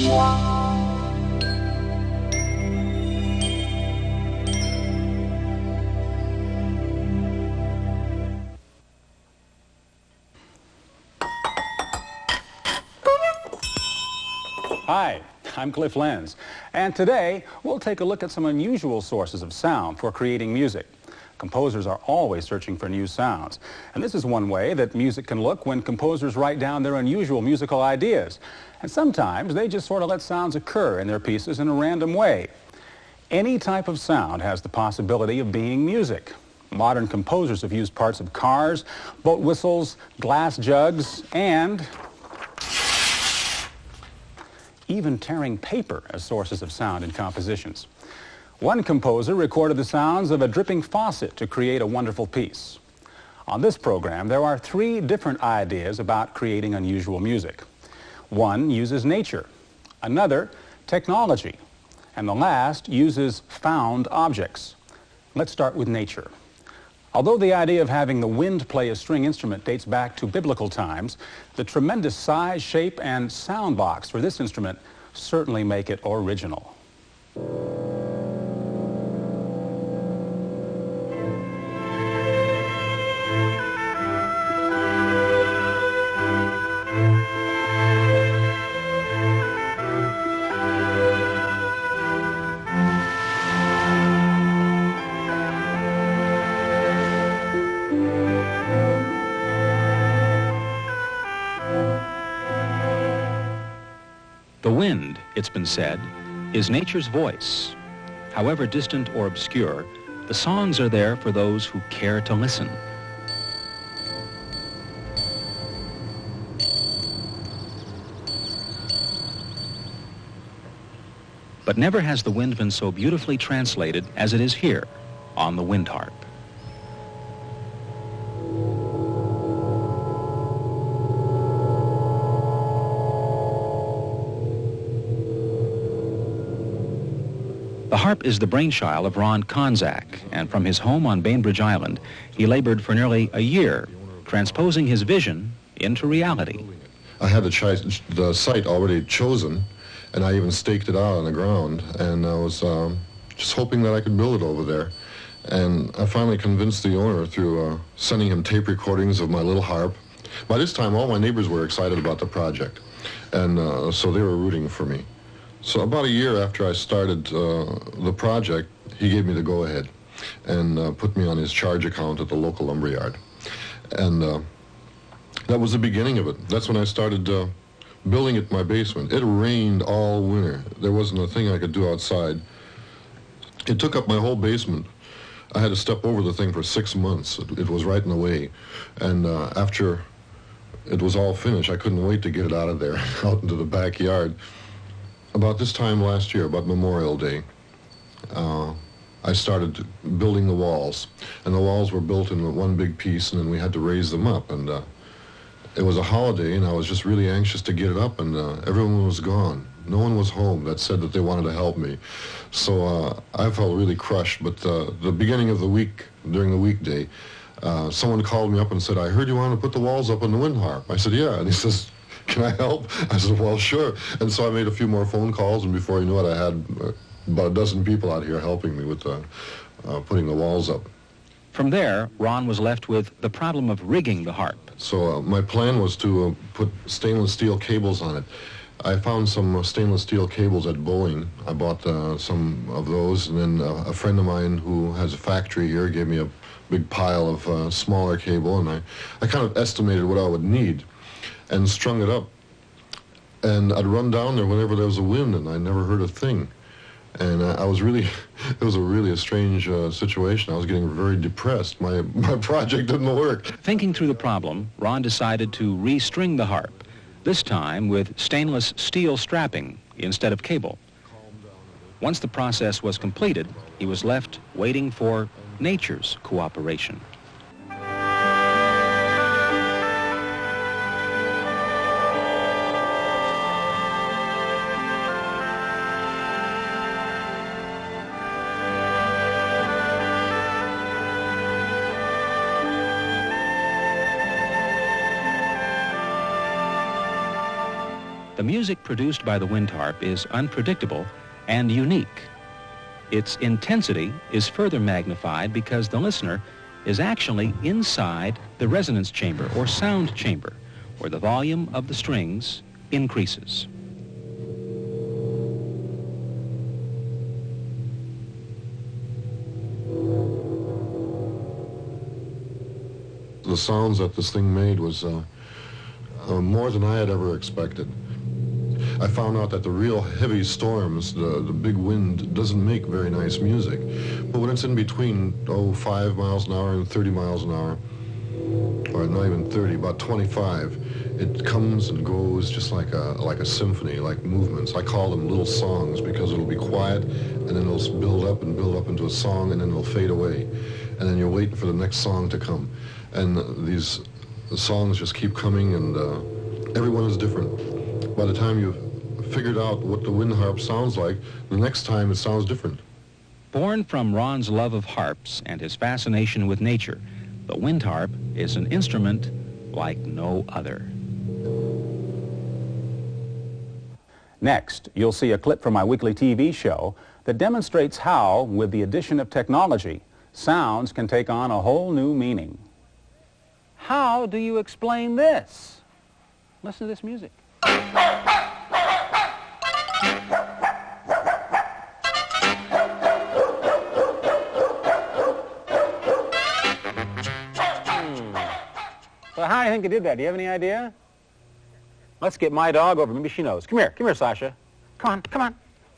Hi, I'm Cliff Lenz, and today we'll take a look at some unusual sources of sound for creating music. Composers are always searching for new sounds, and this is one way that music can look when composers write down their unusual musical ideas. And sometimes they just sort of let sounds occur in their pieces in a random way. Any type of sound has the possibility of being music. Modern composers have used parts of cars, boat whistles, glass jugs, and even tearing paper as sources of sound in compositions. One composer recorded the sounds of a dripping faucet to create a wonderful piece. On this program, there are three different ideas about creating unusual music. One uses nature, another technology, and the last uses found objects. Let's start with nature. Although the idea of having the wind play a string instrument dates back to biblical times, the tremendous size, shape, and sound box for this instrument certainly make it original. The wind, it's been said, is nature's voice. However distant or obscure, the songs are there for those who care to listen. But never has the wind been so beautifully translated as it is here on the wind harp. The harp is the brainchild of Ron Konczak, and from his home on Bainbridge Island, he labored for nearly a year, transposing his vision into reality. I had the site already chosen, and I even staked it out on the ground, and I was just hoping that I could build it over there. And I finally convinced the owner through sending him tape recordings of my little harp. By this time, all my neighbors were excited about the project, and so they were rooting for me. So about a year after I started the project, he gave me the go-ahead and put me on his charge account at the local lumberyard. And that was the beginning of it. That's when I started building it in my basement. It rained all winter. There wasn't a thing I could do outside. It took up my whole basement. I had to step over the thing for 6 months. It was right in the way. And after it was all finished, I couldn't wait to get it out of there, out into the backyard. About this time last year, about Memorial Day, I started building the walls. And the walls were built in one big piece, and then we had to raise them up. And it was a holiday, and I was just really anxious to get it up, and everyone was gone. No one was home that said that they wanted to help me. So I felt really crushed. But the beginning of the week, during the weekday, someone called me up and said, "I heard you wanted to put the walls up on the wind harp." I said, "Yeah." And he says, "Can I help?" I said, "Well, sure." And so I made a few more phone calls, and before you knew it, I had about a dozen people out here helping me with putting the walls up. From there, Ron was left with the problem of rigging the harp. So my plan was to put stainless steel cables on it. I found some stainless steel cables at Boeing. I bought some of those, and then a friend of mine who has a factory here gave me a big pile of smaller cable, and I kind of estimated what I would need and strung it up. And I'd run down there whenever there was a wind, and I never heard a thing. And I was really, it was a strange situation. I was getting very depressed. My project didn't work. Thinking through the problem, Ron decided to restring the harp, this time with stainless steel strapping instead of cable. Once the process was completed, he was left waiting for nature's cooperation. The The music produced by the wind harp is unpredictable and unique. Its intensity is further magnified because the listener is actually inside the resonance chamber or sound chamber, where the volume of the strings increases. The sounds that this thing made was more than I had ever expected. I found out that the real heavy storms, the big wind, doesn't make very nice music. But when it's in between, 5 miles an hour and 30 miles an hour, or not even 30, about 25, it comes and goes just like a symphony, like movements. I call them little songs because it'll be quiet, and then it'll build up into a song, and then it'll fade away. And then you're waiting for the next song to come. And the songs just keep coming, and everyone is different. By the time you've figured out what the wind harp sounds like, the next time it sounds different. Born from Ron's love of harps and his fascination with nature, the wind harp is an instrument like no other. Next, you'll see a clip from my weekly TV show that demonstrates how, with the addition of technology, sounds can take on a whole new meaning. How do you explain this? Listen to this music. So how do you think they did that? Do you have any idea? Let's get my dog over. Maybe she knows. Come here, Sasha. Come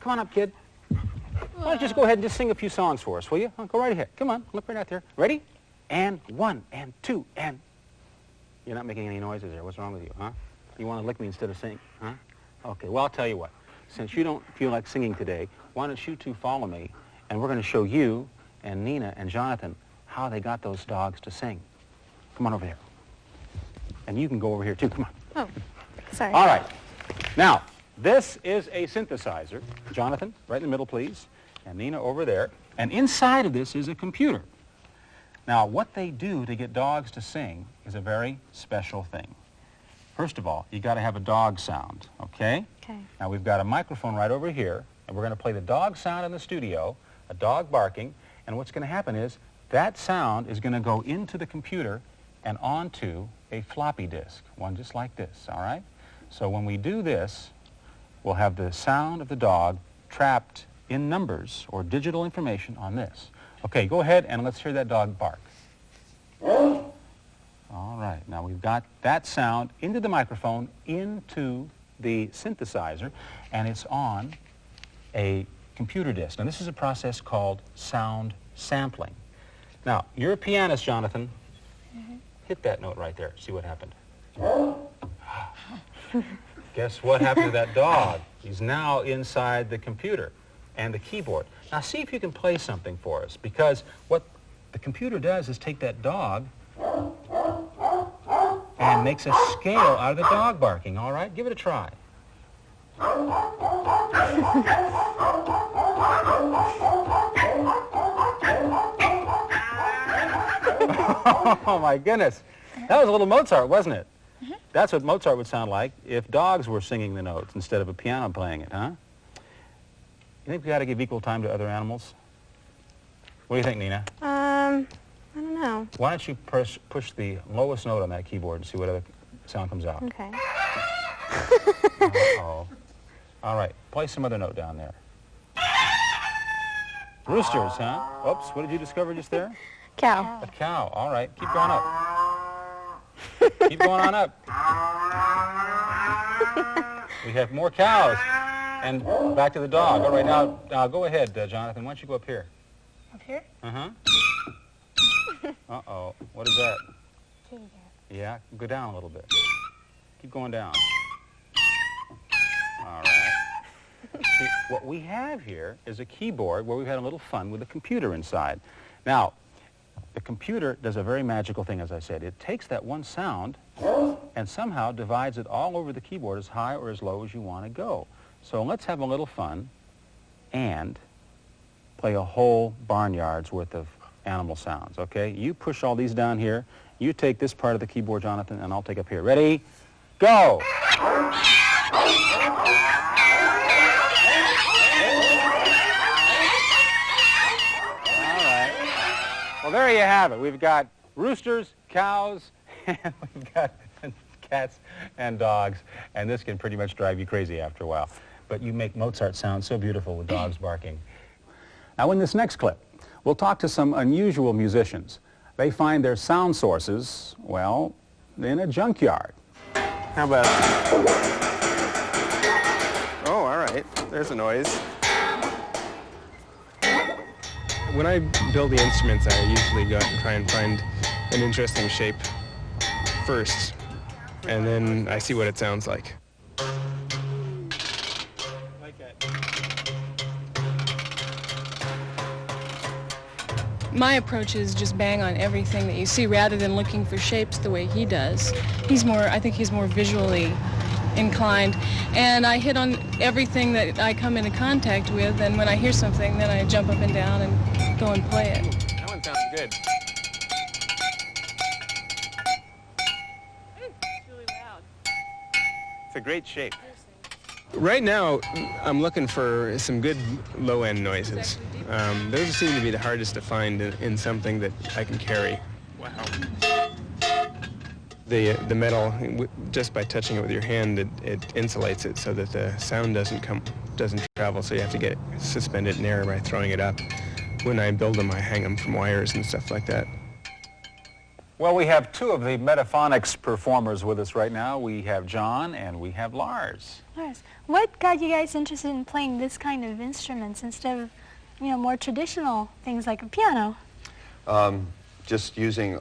on up, kid. Why don't you just go ahead and just sing a few songs for us, will you? Go right ahead. Come on, look right out there. Ready? And 1, and 2, and... You're not making any noises there. What's wrong with you, huh? You want to lick me instead of sing, huh? Okay, well, I'll tell you what. Since you don't feel like singing today, why don't you two follow me, and we're going to show you and Nina and Jonathan how they got those dogs to sing. Come on over here. And you can go over here, too. Come on. Oh, sorry. All right. Now, this is a synthesizer. Jonathan, right in the middle, please. And Nina over there. And inside of this is a computer. Now, what they do to get dogs to sing is a very special thing. First of all, you got to have a dog sound, okay? Okay. Now, we've got a microphone right over here, and we're going to play the dog sound in the studio, a dog barking, and what's going to happen is that sound is going to go into the computer and onto a floppy disk, one just like this, all right? So when we do this, we'll have the sound of the dog trapped in numbers or digital information on this. Okay, go ahead and let's hear that dog bark. All right, now we've got that sound into the microphone, into the synthesizer, and it's on a computer disk. Now this is a process called sound sampling. Now, you're a pianist, Jonathan. Mm-hmm. Hit that note right there. See what happened. Guess what happened to that dog? He's now inside the computer and the keyboard. Now see if you can play something for us, because what the computer does is take that dog and makes a scale out of the dog barking, all right? Give it a try. Oh my goodness. That was a little Mozart, wasn't it? Mm-hmm. That's what Mozart would sound like if dogs were singing the notes instead of a piano playing it, huh? You think we got to give equal time to other animals? What do you think, Nina? I don't know. Why don't you push the lowest note on that keyboard and see what other sound comes out? Okay. Uh-oh. All right, play some other note down there. Roosters, huh? Oops, what did you discover just there? Cow. A cow. All right, keep going up. Keep going on up. We have more cows. And back to the dog. All right, now go ahead, Jonathan. Why don't you go up here? Up here? Uh-huh. Uh-oh. What is that? Yeah, go down a little bit. Keep going down. All right. See, what we have here is a keyboard where we've had a little fun with a computer inside. Now, the computer does a very magical thing, as I said. It takes that one sound and somehow divides it all over the keyboard as high or as low as you want to go. So let's have a little fun and play a whole barnyard's worth of animal sounds, okay? You push all these down here. You take this part of the keyboard, Jonathan, and I'll take up here. Ready? Go! Well, there you have it. We've got roosters, cows, and we've got cats and dogs, and this can pretty much drive you crazy after a while. But you make Mozart sound so beautiful with dogs barking. Now, in this next clip, we'll talk to some unusual musicians. They find their sound sources, well, in a junkyard. How about... Oh, all right. There's a noise. When I build the instruments, I usually go out and try and find an interesting shape first, and then I see what it sounds like. My approach is just bang on everything that you see rather than looking for shapes the way he does. I think he's more visually inclined, and I hit on everything that I come into contact with, and when I hear something, then I jump up and down and go and play it. That one sounds good. It's really loud. It's a great shape. Right now, I'm looking for some good low-end noises. Those seem to be the hardest to find in something that I can carry. Wow. The metal, just by touching it with your hand, it insulates it so that the sound doesn't travel, so you have to get it suspended in air by throwing it up. When I build them, I hang them from wires and stuff like that. Well, we have two of the Metaphonics performers with us right now. We have John and we have Lars. Lars, what got you guys interested in playing this kind of instruments instead of, more traditional things like a piano? Just using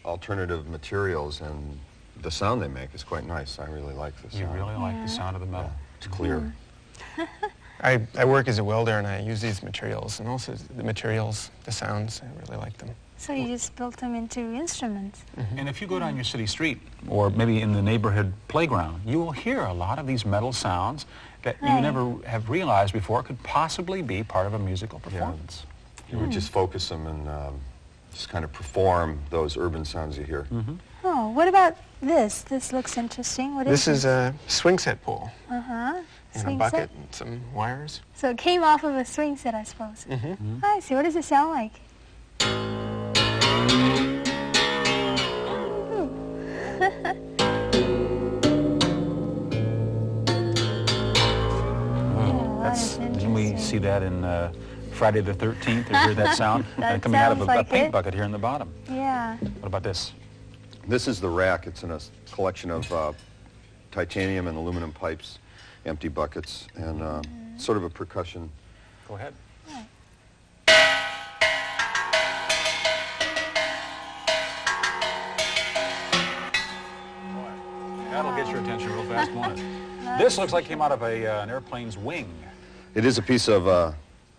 alternative materials, and the sound they make is quite nice. I really like the sound. You really like the sound of the metal. It's clear. I work as a welder, and I use these materials, and also the materials, the sounds, I really like them. So you just built them into instruments. And if you go down your city street, or maybe in the neighborhood playground, you will hear a lot of these metal sounds that you never have realized before could possibly be part of a musical performance. You would just focus them and just kind of perform those urban sounds you hear. Oh, what about this? This looks interesting. What is This is a swing set pole. Uh-huh. And Swing a bucket set? and some wires. So it came off of a swing set, I suppose. I see. What does it sound like? Didn't we see that in Friday the 13th? You heard that sound? That coming out of sounds a like paint it. bucket here in the bottom. Yeah. What about this? This is the rack. It's in a collection of titanium and aluminum pipes, empty buckets, and sort of a percussion. Go ahead. That'll get your attention real fast, won't it? This looks like it came out of an airplane's wing. It is a piece of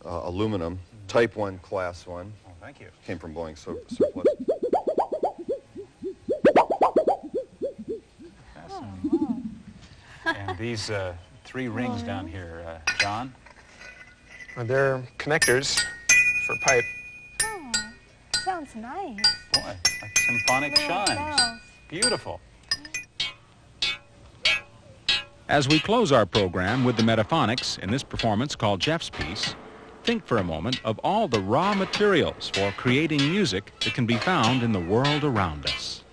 aluminum, Type 1, Class 1. Oh, thank you. Came from Boeing surplus. Fascinating. And these three rings down here, John? They're connectors for pipe. Oh, sounds nice. Boy, like symphonic Little chimes. bells. Beautiful. As we close our program with the Metaphonics in this performance called Jeff's Piece, think for a moment of all the raw materials for creating music that can be found in the world around us.